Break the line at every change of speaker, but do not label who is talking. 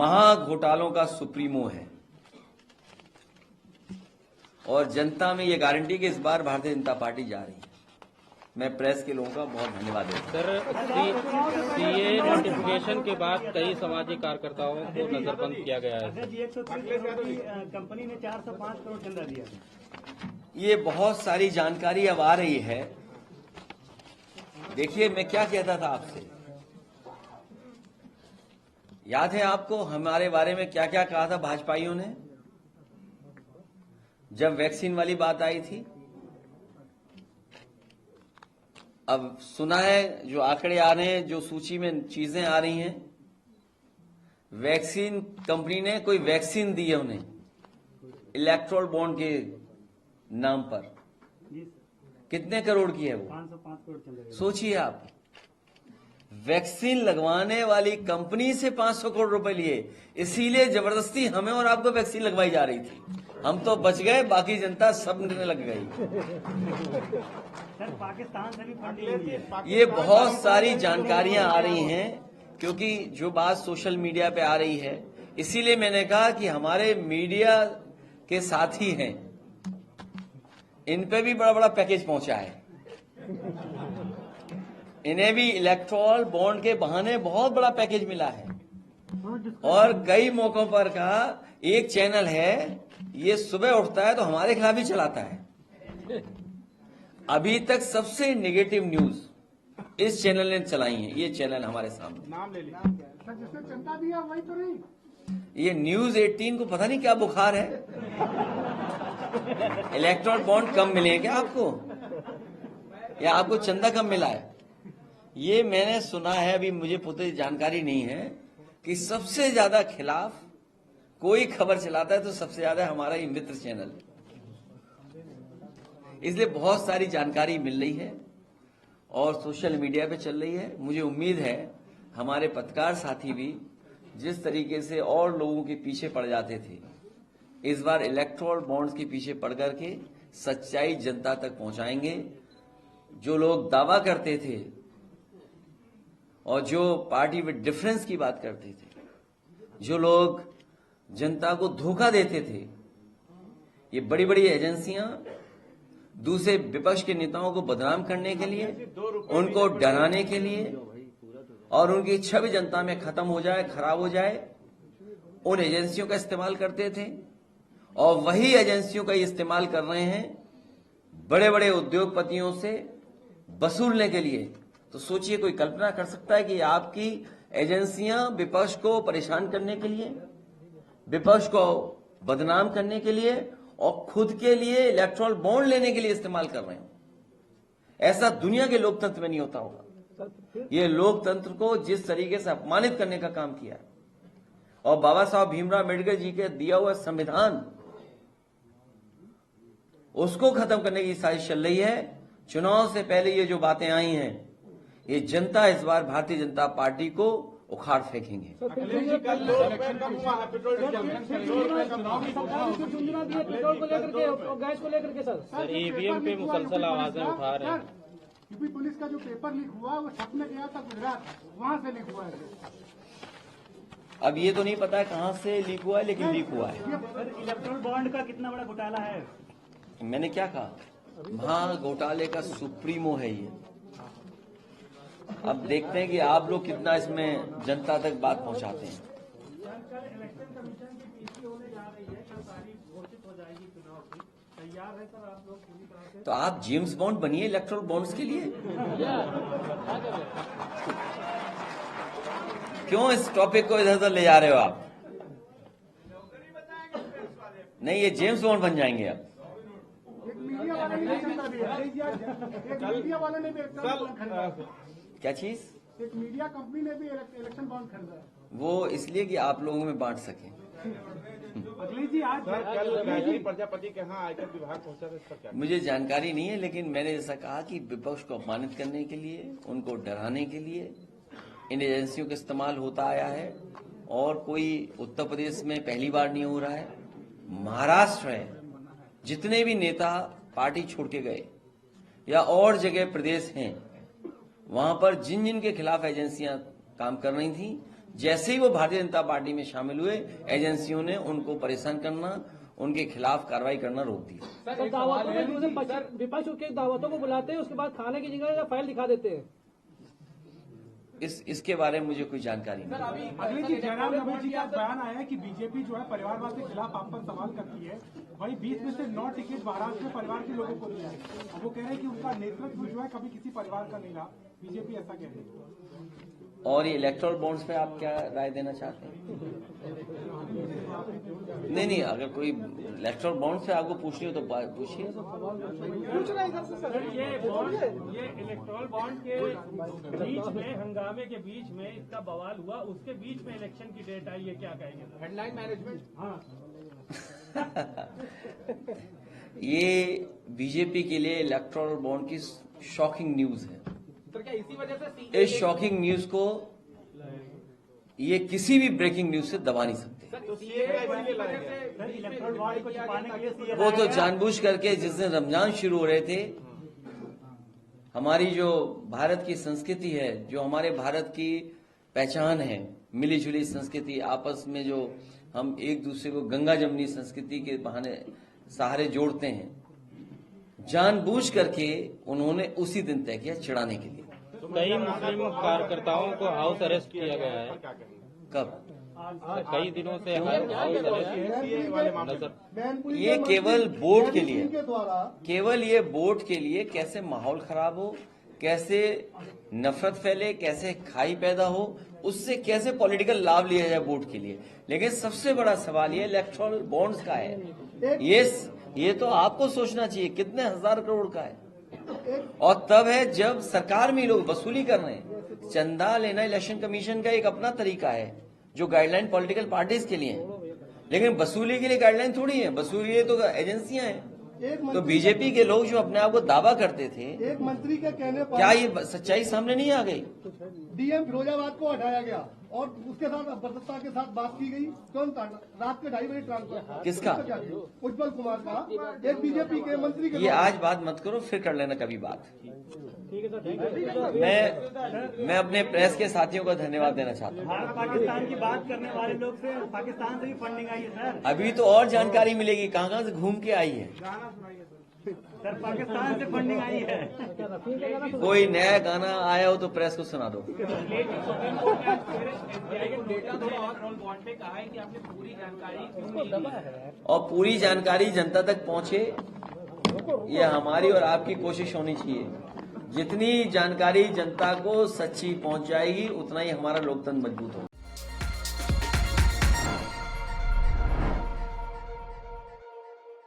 महाघोटालों का सुप्रीमो है और जनता में ये गारंटी कि इस बार भारतीय जनता पार्टी जा रही है। मैं प्रेस के लोगों का बहुत धन्यवाद देता हूं।
सर, सीए नोटिफिकेशन के बाद कई सामाजिक कार्यकर्ताओं को नजरबंद किया गया है।
कंपनी ने 405 करोड़ चंदा दिया।
ये बहुत सारी जानकारी अब आ रही है। देखिए, मैं क्या कहता था आपसे, याद है आपको हमारे बारे में क्या क्या कहा था भाजपाइयों ने जब वैक्सीन वाली बात आई थी? अब सुना है, जो आंकड़े आ रहे हैं, जो सूची में चीजें आ रही हैं, वैक्सीन कंपनी ने कोई वैक्सीन दी है उन्हें इलेक्ट्रोल बॉन्ड के नाम पर। कितने करोड़ की है वो?
505 करोड़।
सोचिए आप, वैक्सीन लगवाने वाली कंपनी से 500 करोड़ रुपए लिए, इसीलिए जबरदस्ती हमें और आपको वैक्सीन लगवाई जा रही थी। हम तो बच गए, बाकी जनता सब ने लग गई।
सर, पाकिस्तान से भी फंडिंग।
ये बहुत सारी जानकारियां आ रही हैं, क्योंकि जो बात सोशल मीडिया पे आ रही है, इसीलिए मैंने कहा कि हमारे मीडिया के साथी हैं, इन पे भी बड़ा बड़ा पैकेज पहुंचा है। इन्हें भी इलेक्ट्रोल बॉन्ड के बहाने बहुत बड़ा पैकेज मिला है। और कई मौकों पर कहा, एक चैनल है, ये सुबह उठता है तो हमारे खिलाफ ही चलाता है। अभी तक सबसे नेगेटिव न्यूज इस चैनल ने चलाई है। ये चैनल हमारे सामने, नाम ले लिया, जिसने चंदा दिया वही तो नहीं। ये न्यूज 18 को पता नहीं क्या बुखार है। इलेक्ट्रोल बॉन्ड कम मिले क्या आपको, या आपको चंदा कम मिला है? ये मैंने सुना है, अभी मुझे पूरी जानकारी नहीं है, कि सबसे ज्यादा खिलाफ कोई खबर चलाता है तो सबसे ज्यादा हमारा ही मित्र चैनल। इसलिए बहुत सारी जानकारी मिल रही है और सोशल मीडिया पे चल रही है। मुझे उम्मीद है हमारे पत्रकार साथी भी जिस तरीके से और लोगों के पीछे पड़ जाते थे, इस बार इलेक्ट्रोल बॉन्ड्स के पीछे पड़ करके सच्चाई जनता तक पहुंचाएंगे। जो लोग दावा करते थे और जो पार्टी विद डिफरेंस की बात करते थे, जो लोग जनता को धोखा देते थे, ये बड़ी बड़ी एजेंसियां दूसरे विपक्ष के नेताओं को बदनाम करने के लिए, उनको डराने के लिए और उनकी छवि जनता में खत्म हो जाए, खराब हो जाए, उन एजेंसियों का इस्तेमाल करते थे। और वही एजेंसियों का इस्तेमाल कर रहे हैं बड़े बड़े उद्योगपतियों से वसूलने के लिए। तो सोचिए, कोई कल्पना कर सकता है कि आपकी एजेंसियां विपक्ष को परेशान करने के लिए, विपक्ष को बदनाम करने के लिए और खुद के लिए इलेक्ट्रोल बॉन्ड लेने के लिए इस्तेमाल कर रहे हैं? ऐसा दुनिया के लोकतंत्र में नहीं होता होगा। ये लोकतंत्र को जिस तरीके से अपमानित करने का काम किया है, और बाबा साहब भीमराव अम्बेडकर जी के दिया हुआ संविधान, उसको खत्म करने की साजिश चल रही है। चुनाव से पहले ये जो बातें आई हैं, ये जनता इस बार भारतीय जनता पार्टी को उखाड़ फेंकेंगे।
सर, ईवीएम पे मुसलसल आवाजें उठा रहे हैं।
यूपी पुलिस का जो पेपर लीक हुआ वो छपने गया था गुजरात, वहां से लीक हुआ है।
अब ये तो नहीं पता है कहां से लीक हुआ है, लेकिन लीक हुआ है।
इलेक्ट्रोल बॉन्ड का कितना बड़ा घोटाला है?
मैंने क्या कहा, महाघोटाले का सुप्रीमो है ये। अब देखते हैं कि आप लोग कितना इसमें जनता तक बात पहुंचाते हैं। तो आप जेम्स बॉन्ड बनिए इलेक्ट्रोल बॉन्ड्स के लिए। क्यों इस टॉपिक को इधर उधर ले जा रहे हो आप? नहीं, ये जेम्स बॉन्ड बन जाएंगे अब।
एक मीडिया वाले ने चंदा दिया, एक मीडिया वाले ने भी इलेक्ट्रोल बॉन्ड खरीदा।
क्या चीज?
एक मीडिया कंपनी ने भी इलेक्शन बॉन्ड खरीदा।
वो इसलिए कि आप लोगों में बांट सके।
अखिलेश जी, आज
कल प्रजापति के यहाँ आयकर विभाग पहुंचा था, इसका क्या?
मुझे जानकारी नहीं है, लेकिन मैंने जैसा कहा कि विपक्ष को अपमानित करने के लिए, उनको डराने के लिए इन एजेंसियों का इस्तेमाल होता आया है। और कोई उत्तर प्रदेश में पहली बार नहीं हो रहा है, महाराष्ट्र है। जितने भी नेता पार्टी छोड़ के गए या और जगह प्रदेश हैं, वहां पर जिन जिन के खिलाफ एजेंसियां काम कर रही थी, जैसे ही वो भारतीय जनता पार्टी में शामिल हुए, एजेंसियों ने उनको परेशान करना, उनके खिलाफ कार्रवाई करना रोक दिया।
सर दावतों में विपक्ष के दावतों को बुलाते हैं, उसके बाद खाने की जगह या फाइल दिखा देते हैं।
इसके बारे में मुझे कोई जानकारी नहीं।
अखिलेश जी, जयराम रमेश जी का बयान आया है कि बीजेपी जो है परिवारवाद के खिलाफ आप पर सवाल करती है। वहीं 20 में से 9 टिकट महाराष्ट्र में परिवार के लोगों को दिया है। अब वो कह रहे हैं कि उनका नेतृत्व जो है कभी किसी परिवार का नहीं रहा। बीजेपी ऐसा कह रही है।
और ये इलेक्टोरल बॉन्ड्स पे आप क्या राय देना चाहते हैं? नहीं, अगर कोई इलेक्टोरल बॉन्ड्स पे आपको पूछनी हो तो पूछिए।
ये इलेक्ट्रॉल बॉन्ड के बीच में, हंगामे के बीच में इसका बवाल हुआ, उसके बीच में इलेक्शन की डेट आई है, क्या कहेंगे? Headline management. हाँ,
ये बीजेपी के लिए इलेक्टोरल बॉन्ड की शॉकिंग न्यूज है।
तो क्या इसी वजह से
इस शॉकिंग न्यूज को ये किसी भी ब्रेकिंग न्यूज से दबा नहीं सकते।
इलेक्ट्रॉल बॉन्ड को छुपाने के लिए
वो तो जानबूझ करके, जिस दिन रमजान शुरू हो रहे थे, हमारी जो भारत की संस्कृति है, जो हमारे भारत की पहचान है, मिली जुली संस्कृति, आपस में जो हम एक दूसरे को गंगा जमनी संस्कृति के बहाने सहारे जोड़ते हैं, जानबूझ करके उन्होंने उसी दिन तय किया चिढ़ाने के लिए।
कई मुस्लिम कार्यकर्ताओं को हाउस अरेस्ट किया गया है।
कब?
कई दिनों से हाउस अरेस्ट।
ये केवल वोट के लिए, केवल ये वोट के लिए, कैसे माहौल खराब हो, कैसे नफरत फैले, कैसे खाई पैदा हो, उससे कैसे पॉलिटिकल लाभ लिया जाए वोट के लिए। लेकिन सबसे बड़ा सवाल ये इलेक्टोरल बॉन्ड्स का है। ये तो आपको सोचना चाहिए कितने हजार करोड़ का है। और तब है जब सरकार में लोग वसूली कर रहे हैं। चंदा लेना इलेक्शन कमीशन का एक अपना तरीका है, जो गाइडलाइन पॉलिटिकल पार्टीज के लिए है, लेकिन वसूली के लिए गाइडलाइन थोड़ी है। वसूली ये तो एजेंसियां हैं। तो बीजेपी के लोग जो अपने आप को दावा करते थे,
एक मंत्री के कहने पर
क्या ये सच्चाई सामने नहीं आ गई?
डीएम फिरोजाबाद को हटाया गया और उसके साथ बर्दस्ता के साथ बात की गई। तुरंत रात के 2:30 बजे ट्रांसफर।
किसका?
उज्जवल कुमार का, एक बीजेपी के मंत्री के।
ये आज बात मत करो, फिर कर लेना कभी बात। मैं अपने प्रेस के साथियों को धन्यवाद देना चाहता हूँ।
भारत पाकिस्तान की बात करने वाले लोग से पाकिस्तान से भी फंडिंग आई है सर।
अभी तो और जानकारी मिलेगी कहाँ से घूम के आई है।
सर पाकिस्तान से फंडिंग आई है।
कोई नया गाना आया हो तो प्रेस को सुना दो। और पूरी जानकारी जनता तक पहुंचे, ये हमारी और आपकी कोशिश होनी चाहिए। जितनी जानकारी जनता को सच्ची पहुंच जाएगी, उतना ही हमारा लोकतंत्र मजबूत होगा।